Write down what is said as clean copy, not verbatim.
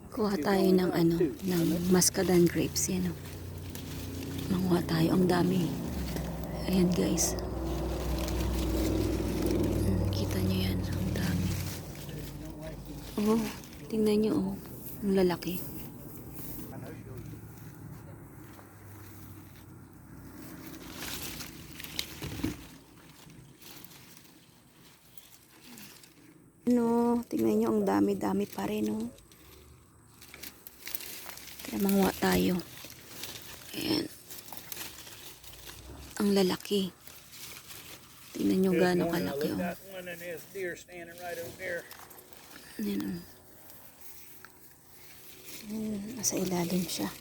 Kuha tayo ng ng muscadine grapes. Yan o. Manguha tayo. Ang dami. Ayan guys. Kita nyo yan. Ang dami. Oh, tingnan nyo oh. Ang lalaki. Tingnan nyo, ang dami-dami pa rin, oh. Kaya manguha tayo. Ayan. Ang lalaki. Tingnan nyo gaano kalaki, oh. Ayan, oh. Nasa ilalim siya.